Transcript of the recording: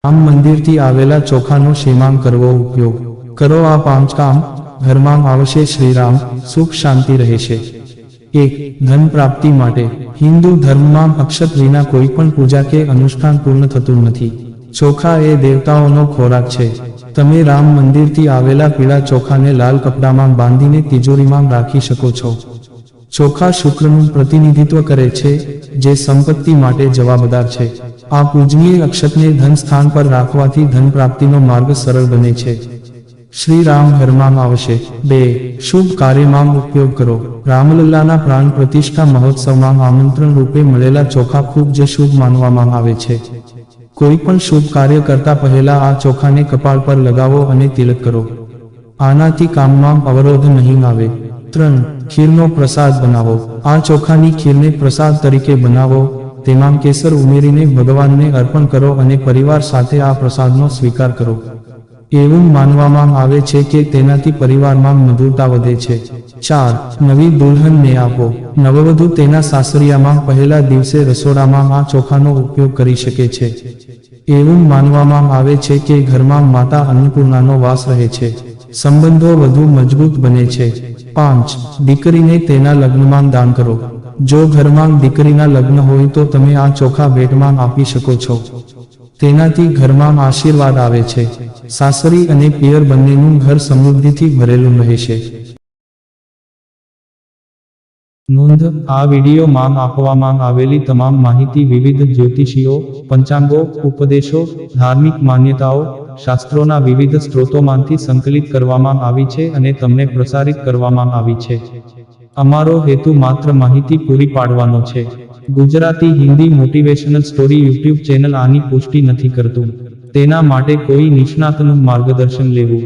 રામ મંદિરથી આવેલા ચોખાનો શેમાંગ કરવો ઉપયોગ કરો. આ 5 કામ ઘરમાં આવશે શ્રીરામ, સુખ શાંતિ રહેશે. 1. ધન પ્રાપ્તિ માટે હિન્દુ ધર્મમાં અક્ષત વિના કોઈ પણ પૂજા કે અનુષ્ઠાન પૂર્ણ થતું નથી. ચોખા એ દેવતાઓનો ખોરાક છે. તમે રામ મંદિરથી આવેલા પીળા ચોખાને લાલ કપડામાં બાંધીને તિજોરીમાં રાખી શકો છો. ચોખા શુક્રનું પ્રતિનિધિત્વ કરે છે, જે સંપત્તિ માટે જવાબદાર છે. આ પૂજનીય અક્ષતને ધન સ્થાન પર રાખવાથી ધન પ્રાપ્તિનો માર્ગ સરળ બને છે. શ્રી રામ ઘરમાં આવશે. 2. શુભ કાર્યમાં ઉપયોગ કરો. રામલલ્લાના પ્રાણ પ્રતિષ્ઠા મહોત્સવમાં આમંત્રણ રૂપે મળેલા ચોખા ખૂબ જ શુભ માનવામાં આવે છે. કોઈ પણ શુભ કાર્ય કરતા પહેલા આ ચોખાને કપાળ પર લગાવો અને તિલક કરો. આનાથી કામમાં અવરોધ નહીં આવે. 3. ખીરનો પ્રસાદ બનાવો. આ ચોખાની ખીરને પ્રસાદ તરીકે બનાવો, તેમાં કેસર ઉમેરીને ભગવાનને અર્પણ કરો અને પરિવાર સાથે આ પ્રસાદનો સ્વીકાર કરો. એવું માનવામાં આવે છે કે તેનાથી પરિવારમાં મધુરતા વધે છે. 4. નવી દુલ્હનને આપો. નવવધુ તેના સાસરિયામાં પહેલા દિવસે રસોડામાં આ ચોખાનો ઉપયોગ કરી શકે છે. એવું માનવામાં આવે છે કે ઘરમાં માતા અન્નપૂર્ણાનો વાસ રહે છે, સંબંધો વધુ મજબૂત બને છે. 5. દીકરીને તેના લગ્નમાં દાન કરો. જો ઘરમાં દીકરીના લગ્ન હોય તો તમે આ ચોખા ભેટમાં આપી શકો છો. તેનાથી ઘરમાં આશીર્વાદ આવે છે. સાસરી અને પિયર બંનેનું ઘર સમૃદ્ધિથી ભરેલું રહેશે. નોંધ: આ વિડીયોમાં આપવામાં આવેલી તમામ માહિતી વિવિધ જ્યોતિષીઓ, પંચાંગો, ઉપદેશો, ધાર્મિક માન્યતાઓ, શાસ્ત્રોના વિવિધ સ્ત્રોતોમાંથી સંકલિત કરવામાં આવી છે અને તમને પ્રસારિત કરવામાં આવી છે. અમારો હેતુ માત્ર માહિતી પૂરી પાડવાનો છે. Gujarati Hindi motivational story YouTube channel આની પુષ્ટિ નથી કરતું. તેના માટે કોઈ નિષ્ણાતનું માર્ગદર્શન લેવું